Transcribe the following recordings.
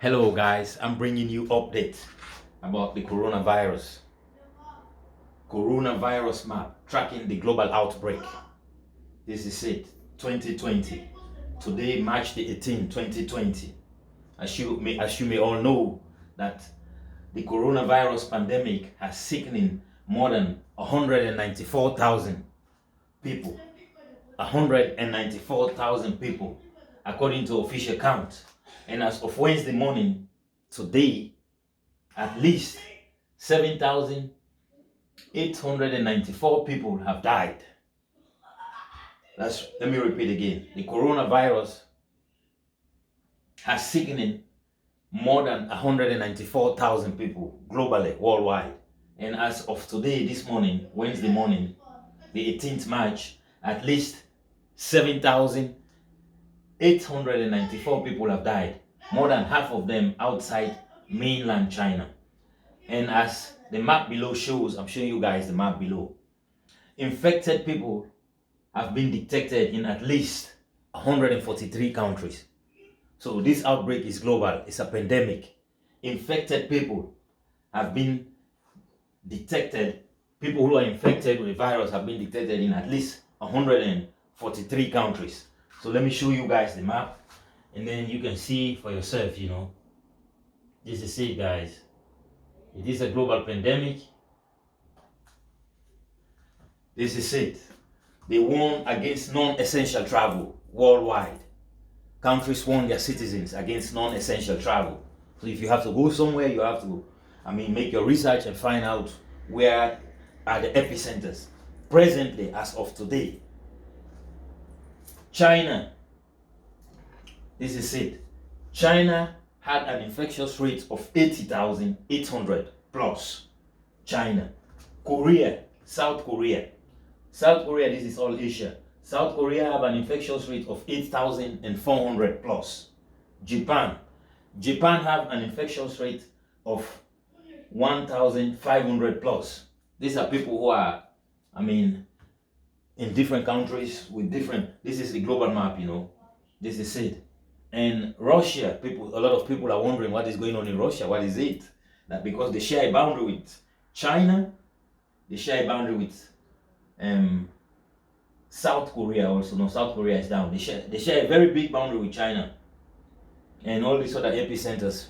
Hello guys, I'm bringing you updates about the coronavirus. Coronavirus map tracking the global outbreak. This is it, 2020. Today, March the 18th, 2020. As you may all know that the coronavirus pandemic has sickened more than 194,000 people. 194,000 people, according to official count. And as of Wednesday morning, today, at least 7,894 people have died. Let me repeat again. The coronavirus has sickened more than 194,000 people globally, worldwide. And as of today, this morning, Wednesday morning, the 18th March, at least 7,894 people have died. More than half of them outside mainland China. And as the map below shows, I'm showing you guys the map below. Infected people have been detected in at least 143 countries. So this outbreak is global. It's a pandemic. Infected people have been detected. People who are infected with the virus have been detected in at least 143 countries. So let me show you guys the map, and then you can see for yourself, This is it, guys. It is a global pandemic. This is it. They warn against non-essential travel worldwide. Countries warn their citizens against non-essential travel. So if you have to go somewhere, you have to, make your research and find out where are the epicenters. Presently, as of today, China, this is it. China had an infectious rate of 80,800 plus. China. Korea, South Korea. South Korea, this is all Asia. South Korea have an infectious rate of 8,400 plus. Japan. Japan have an infectious rate of 1,500 plus. These are people who are, in different countries with different, this is the global map, This is it. And Russia, a lot of people are wondering what is going on in Russia. What is it? That because they share a boundary with China, they share a boundary with South Korea also. No, South Korea is down. They share a very big boundary with China and all these other epicenters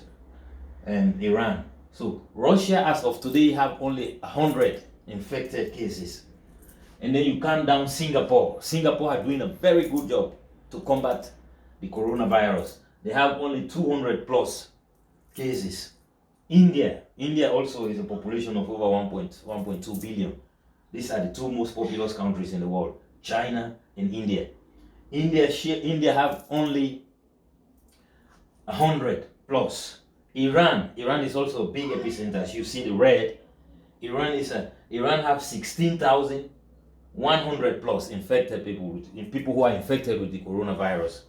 and Iran. So Russia, as of today, have only 100 infected cases. And then you count down Singapore. Singapore are doing a very good job to combat the coronavirus. They have only 200 plus cases. India also is a population of over 1.2 billion. These are the two most populous countries in the world, China and India. India have only 100 plus. Iran is also a big epicenter. As you see the red, Iran have 16,100 plus infected people who are infected with the coronavirus.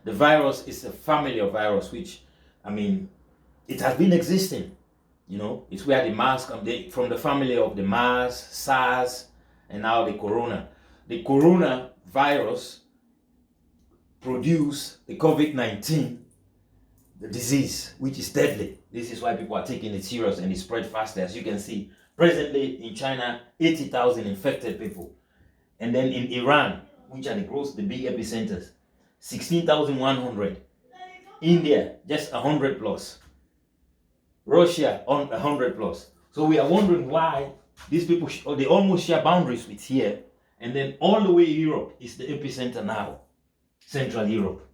The virus is a family of virus which, it has been existing. It's where the MERS come from, the family of the MERS, SARS, and now the corona. The coronavirus produce the COVID-19, the disease, which is deadly. This is why people are taking it serious and it spread faster. As you can see, presently in China, 80,000 infected people. And then in Iran, which are the big epicenters, 16,100. India, just 100 plus. Russia, on 100 plus. So we are wondering why these people, they almost share boundaries with here. And then all the way Europe is the epicenter now. Central Europe.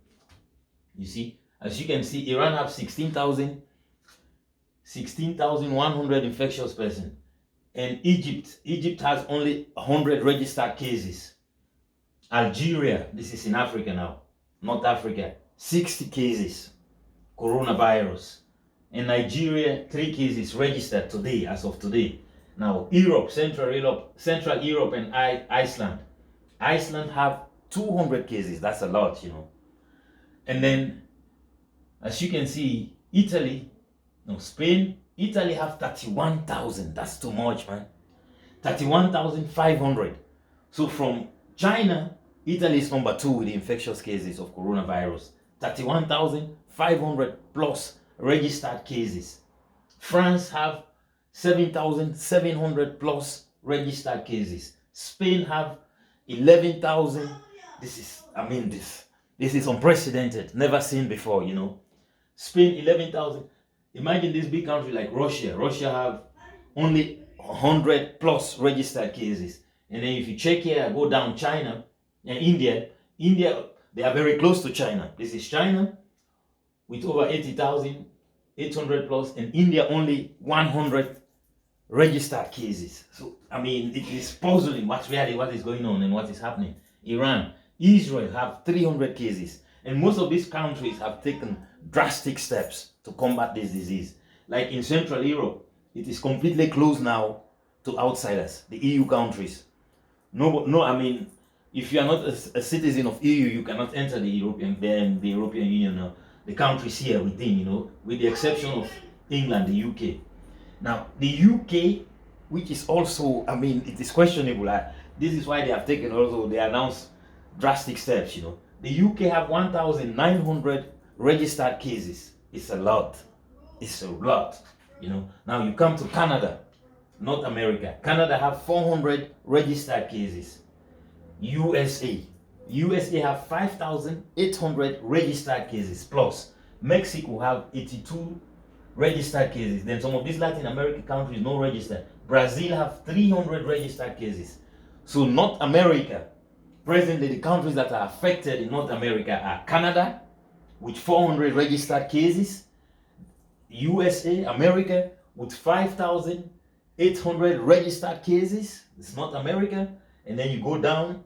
You see, as you can see, Iran have 16,100 infectious person. And Egypt has only 100 registered cases. Algeria, this is in Africa now, North Africa, 60 cases, coronavirus. In Nigeria, 3 cases registered today, as of today. Now, Central Europe and Iceland. Iceland have 200 cases. That's a lot, And then, as you can see, Spain, Italy have 31,000. That's too much, man. 31,500. So from China, Italy is number 2 with the infectious cases of coronavirus. 31,500 plus registered cases. France have 7,700 plus registered cases. Spain have 11,000. This is, I mean, this is unprecedented, never seen before, you know. Spain 11,000. Imagine this big country like Russia. Russia have only 100 plus registered cases. And then if you check here, go down China and India, they are very close to China. This is China with over 80,000, 800 plus, and India only 100 registered cases. So, I mean, it is puzzling what is going on and what is happening. Iran, Israel have 300 cases. And most of these countries have taken drastic steps to combat this disease. Like in Central Europe, it is completely closed now to outsiders, the EU countries. No, I mean, if you are not a citizen of EU, you cannot enter the European Union, the countries here within, you know, with the exception of England, the UK. Now, the UK, which is also, I mean, it is questionable. This is why they have taken also, they announced drastic steps, you know. The UK have 1,900 registered cases. It's a lot. It's a lot, you know. Now you come to Canada, North America. Canada have 400 registered cases. USA have 5,800 registered cases plus. Mexico have 82 registered cases. Then some of these Latin American countries no registered. Brazil have 300 registered cases. So North America, presently the countries that are affected in North America are Canada with 400 registered cases, USA, America with 5,800 registered cases. It's North America. And then you go down,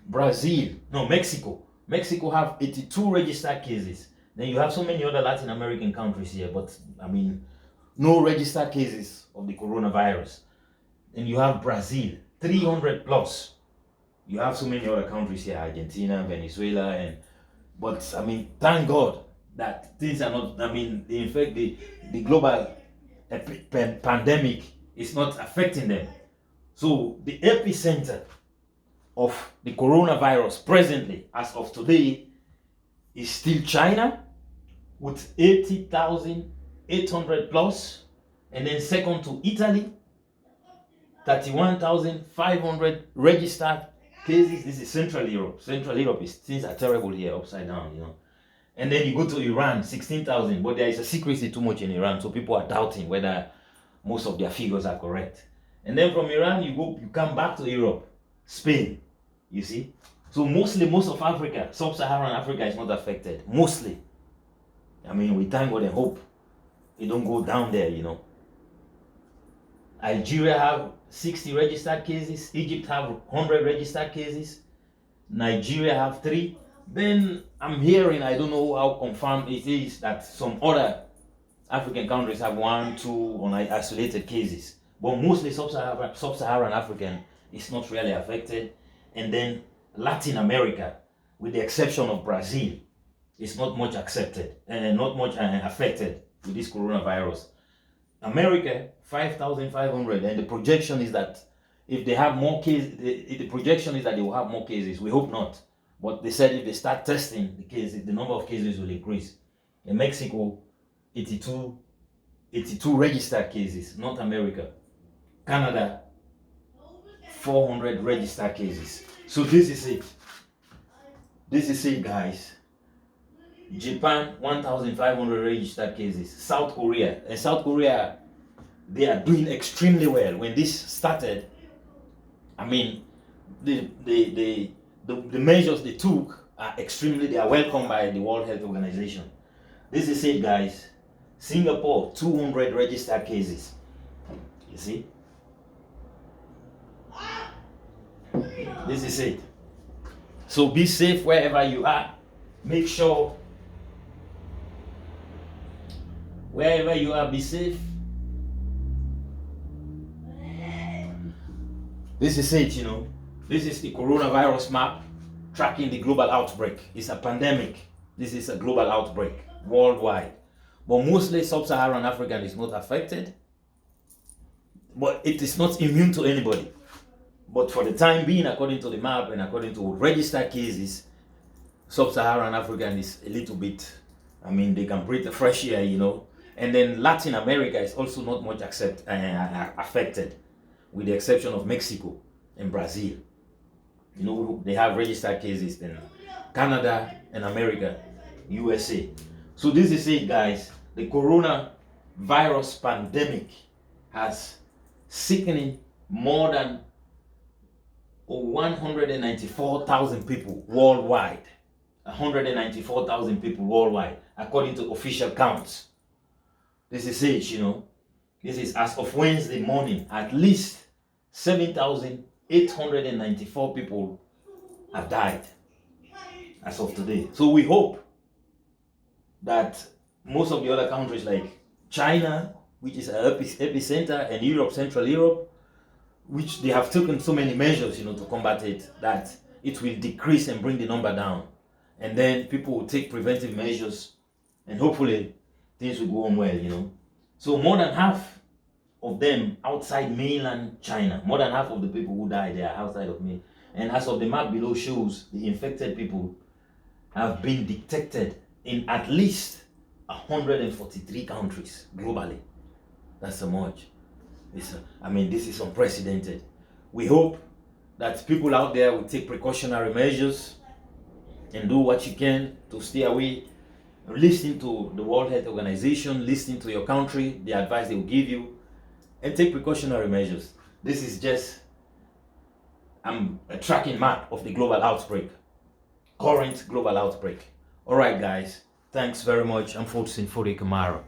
Mexico. Mexico have 82 registered cases. Then you have so many other Latin American countries here, but I mean, no registered cases of the coronavirus. And you have Brazil, 300 plus. You have so many other countries here, Argentina, Venezuela, but I mean, thank God that things are not, I mean, in fact, the global pandemic is not affecting them. So the epicenter of the coronavirus presently, as of today, is still China with 80,800 plus, and then second to Italy, 31,500 registered cases. This is Central Europe. Central Europe things are terrible here, upside down, you know. And then you go to Iran, 16,000, but there is a secrecy too much in Iran, so people are doubting whether most of their figures are correct. And then from Iran, you come back to Europe, Spain, you see. So most of Africa, sub-Saharan Africa is not affected, mostly. I mean, we thank God and hope it don't go down there, you know. Algeria have 60 registered cases, Egypt have 100 registered cases, Nigeria have 3. Then I'm hearing, I don't know how confirmed it is, that some other African countries have 1, 2 isolated cases. But mostly sub-Saharan African is not really affected. And then Latin America, with the exception of Brazil, is not much affected with this coronavirus. America, 5,500, and the projection is that if they have more cases, the projection is that they will have more cases. We hope not. But they said if they start testing the cases, the number of cases will increase. In Mexico, 82 registered cases, North America. Canada, 400 registered cases. So this is it. This is it, guys. Japan, 1,500 registered cases. South Korea, they are doing extremely well. When this started, I mean, the measures they took they are welcomed by the World Health Organization. This is it, guys. Singapore, 200 registered cases. You see? This is it. So be safe wherever you are. Make sure wherever you are, be safe. This is it, you know. This is the coronavirus map tracking the global outbreak. It's a pandemic. This is a global outbreak worldwide. But mostly sub-Saharan Africa is not affected. But it is not immune to anybody. But for the time being, according to the map and according to registered cases, sub-Saharan African is a little bit I mean, they can breathe the fresh air, you know. And then Latin America is also not much affected, with the exception of Mexico and Brazil. You know, they have registered cases in Canada and America, USA. So this is it, guys. The coronavirus pandemic has sickened more than 194,000 people worldwide. 194,000 people worldwide, according to official counts. This is it, you know. This is as of Wednesday morning. At least 7,894 people have died as of today. So we hope that most of the other countries like China, which is an epicenter, and Europe, Central Europe, which they have taken so many measures, you know, to combat it, that it will decrease and bring the number down. And then people will take preventive measures, and hopefully things will go on well, you know. So more than half of them outside mainland China, more than half of the people who died, they are outside of me. And as of the map below shows, the infected people have been detected in at least 143 countries globally. That's so much. I mean, this is unprecedented. We hope that people out there will take precautionary measures and do what you can to stay away. Listen to the World Health Organization, listen to your country, the advice they will give you, and take precautionary measures. This is just a tracking map of the global outbreak, current global outbreak. All right, guys, thanks very much. I'm Fortune Fode Kamara.